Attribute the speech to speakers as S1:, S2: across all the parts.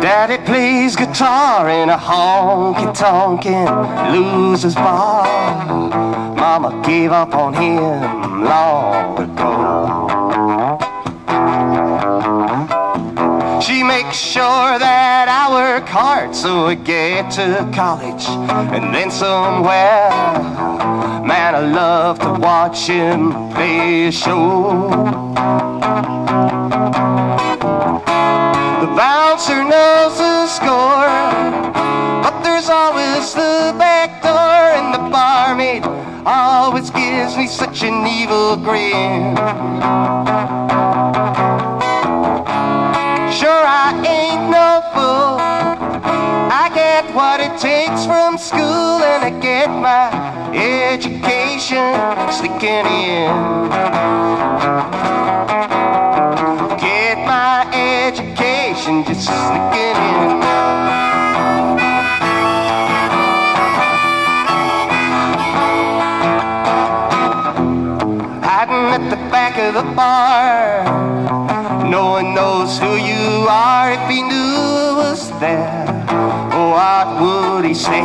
S1: Daddy plays guitar in a honky-tonkin' loser's bar. Mama gave up on him long ago. She makes sure that I work hard so I get to college and then somewhere. Man, I love to watch him play a show. The bouncer knows the score, but there's always the back door, and the barmaid always gives me such an evil grin. Sure, I ain't no fool. I get what it takes from school, and I get my education sneaking in. Get my education just sneaking in. Hiding at the back of the bar, no one knows who you are. If he knew I was there, what would he say?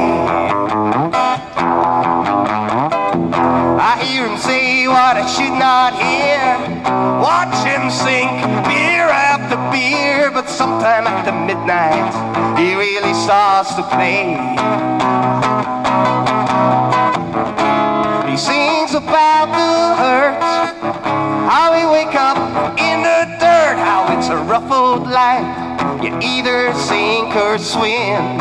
S1: I hear him say what I should not hear, watch him sink beer after beer, but sometime after midnight he really starts to play. He sings about the hurt, how we wake up in the dirt, how it's a rough old life, you either sink or swim.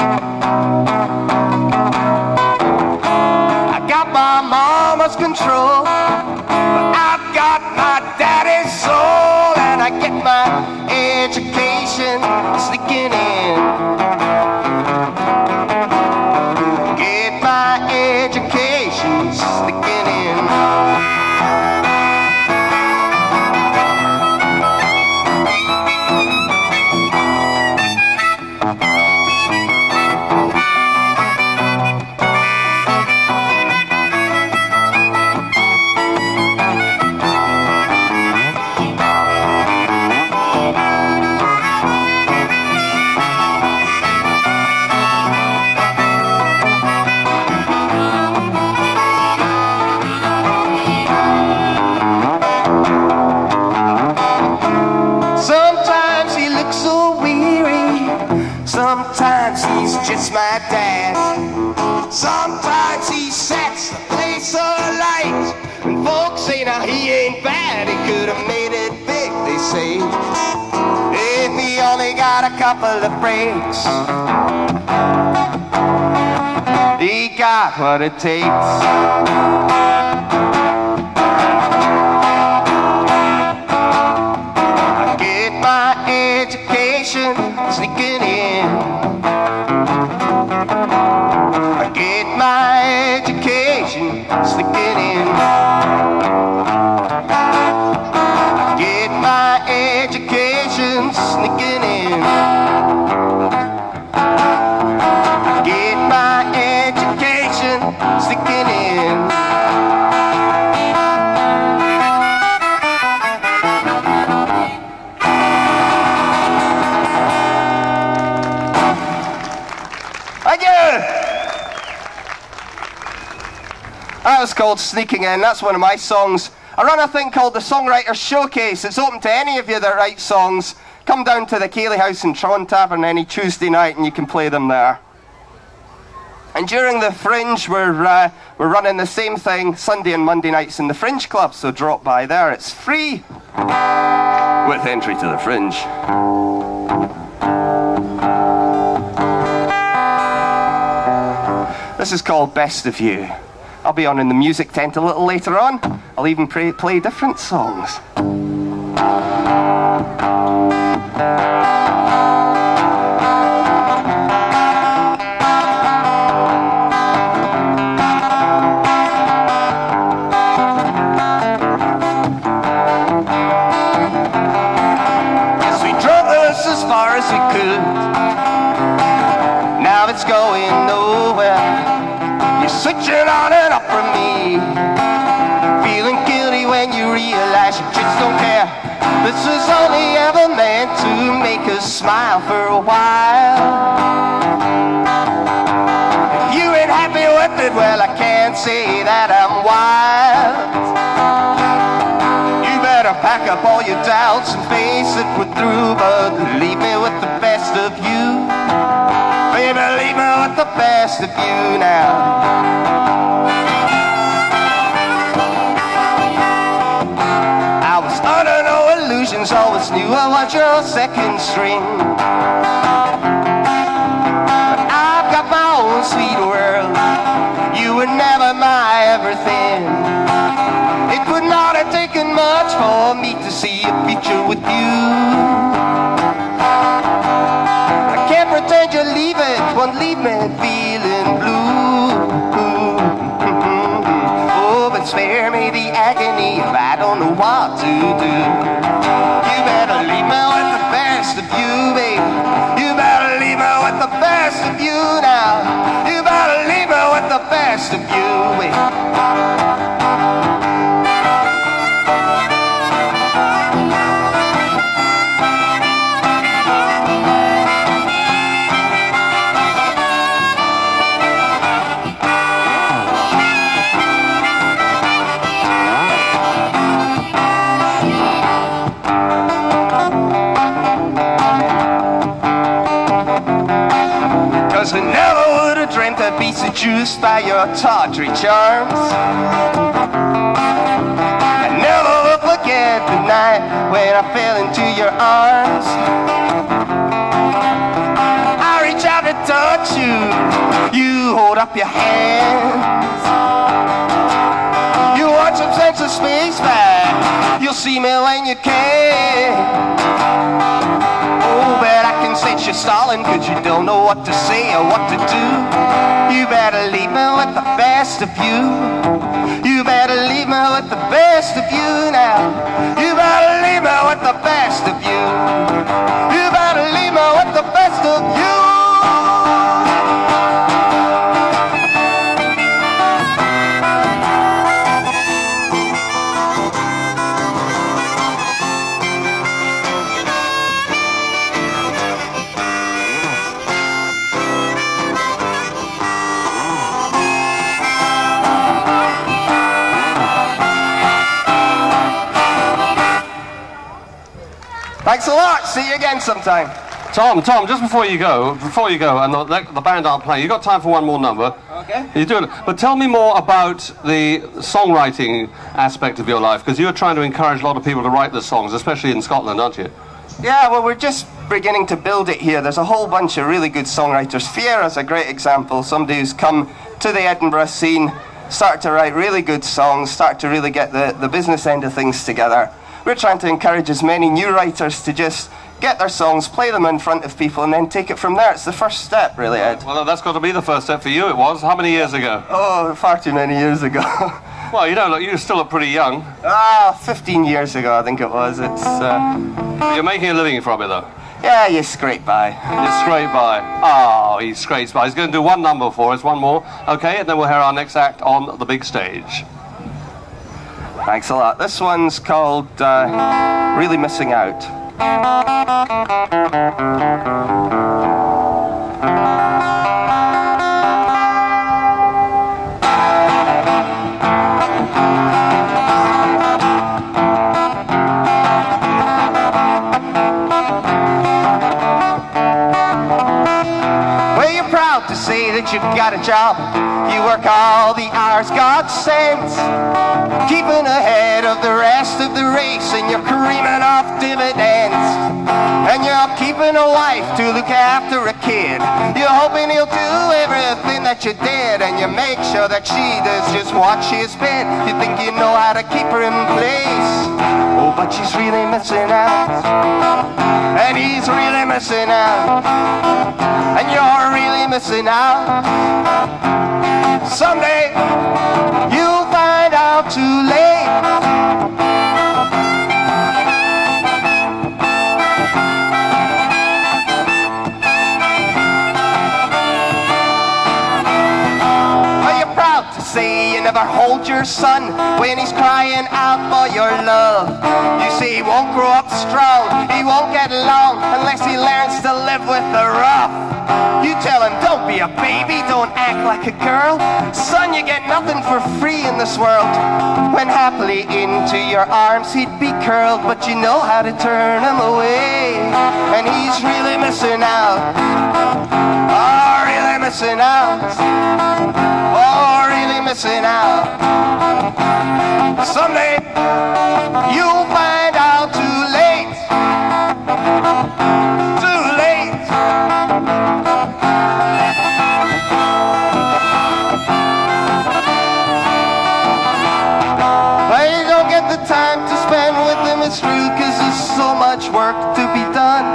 S1: I got my mama's control, but I've got my daddy's soul, and I get my education sneaking in. Get my education sneaking in. Sometimes he's just my dad. Sometimes he sets the place alight, and folks say now he ain't bad, he could have made it big, they say, if he only got a couple of breaks. He got what it takes. I get my education sneaking in. I get my education sneaking in. I get my education sneaking in. I get my education sneaking in. That was called Sneaking In. That's one of my songs. I run a thing called the Songwriters Showcase. It's open to any of you that write songs. Come down to the Cayley House in Tron Tavern any Tuesday night and you can play them there. And during the Fringe, we're running the same thing Sunday and Monday nights in the Fringe Club, so drop by there. It's free with entry to the Fringe. This is called Best of You. I'll be on in the music tent a little later on. I'll even play different songs. Yes, we drove this as far as we could. Now it's it's going nowhere. You're switching on and off from me, feeling guilty when you realize you just don't care. This was only ever meant to make us smile for a while. If you ain't happy with it, well, I can't say that I'm wild. You better pack up all your doubts and face it, we're through, but leave me with the best of you. Baby, leave me with the best of you now. Under no illusions, always knew I was your second string. But I've got my own sweet world. You were never my everything. It would not have taken much for me to see a picture with you. I can't pretend you leave it, won't leave me feeling blue. Spare me the agony if I don't know what to do. You better leave me with the best of you, babe. You better leave me with the best of you now. You better leave me with the best of you, babe. I never would have dreamt I'd be seduced by your tawdry charms. I never will forget the night when I fell into your arms. I reach out to touch you, you hold up your hands. You want some sense of space back, you'll see me when you can. Oh, but I can sense you're stalling, cause you don't know what to say or what to do. You better leave me with the best of you. You better leave me with the best of you now. You better leave me with the best of you. You better leave me with the best of you. Thanks a lot. See you again sometime.
S2: Tom, just before you go, and the band aren't playing, you got time for one more number.
S1: Okay.
S2: You're doing it. But tell me more about the songwriting aspect of your life, because you're trying to encourage a lot of people to write the songs, especially in Scotland, aren't you?
S1: Yeah, well, we're just beginning to build it here. There's a whole bunch of really good songwriters. Fiera's a great example, somebody who's come to the Edinburgh scene, started to write really good songs, started to really get the business end of things together. We're trying to encourage as many new writers to just get their songs, play them in front of people, and then take it from there. It's the first step, really, Ed.
S2: Well, that's got to be the first step for you, it was. How many years ago?
S1: Oh, far too many years ago.
S2: Well, you don't look, you still look pretty young.
S1: 15 years ago, I think it was.
S2: You're making a living from it, though?
S1: Yeah, you scrape by.
S2: You scrape by. Oh, he scrapes by. He's going to do one number for us, one more. Okay, and then we'll hear our next act on the big stage.
S1: Thanks a lot. This one's called Really Missing Out. Well, you're proud to say that you've got a job. You work all the hours God sends, keeping ahead of the rest of the race, and you're creaming off dividends. And you're keeping a wife to look after a kid. You're hoping he'll do everything that you did, and you make sure that she does just what she's been. You think you know how to keep her in place. Oh, but she's really missing out, and he's really missing out, and you're really missing out. Someday you'll find out too late. never hold your son when he's crying out for your love. You say he won't grow up strong, he won't get along unless he learns to live with the rough. You tell him, don't be a baby, don't act like a girl. Son, you get nothing for free in this world. When happily into your arms he'd be curled, but you know how to turn him away. And he's really missing out. Oh, really missing out. Oh, really missing out. Someday you'll find out too late. Too late. I don't get the time to spend with him, it's true, 'cause there's so much work to be done.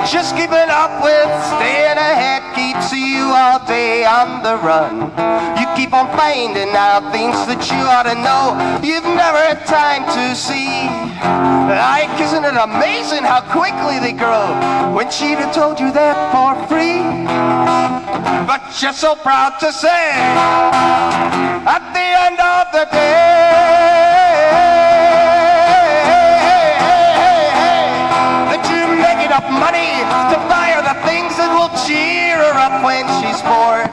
S1: Just keeping up with staying ahead keeps you all day on the run. You keep on finding out things that you ought to know you've never had time to see. Like, isn't it amazing how quickly they grow when she'd have told you that for free? But you're so proud to say at the end of the day that you make enough money to buy her the things that will cheer her up when she's bored.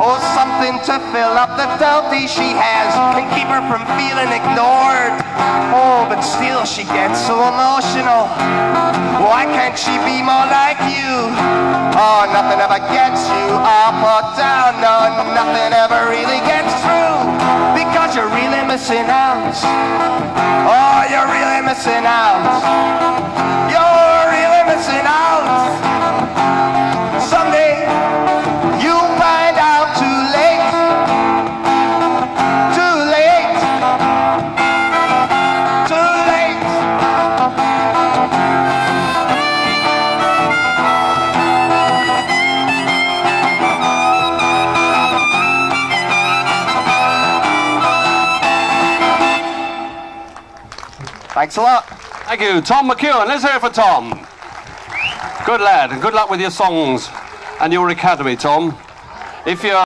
S1: Oh, something to fill up the doughty she has and keep her from feeling ignored. Oh, but still she gets so emotional. Why can't she be more like you? Oh, nothing ever gets you up or down. No, nothing ever really gets through, because you're really missing out. Oh, you're really missing out. You're really missing out. Someday you'll find out too late. Too late. Too late. Thanks a lot.
S2: Thank you, Tom McEwan. Let's hear it for Tom. Good lad, and good luck with your songs and your academy, Tom. If you're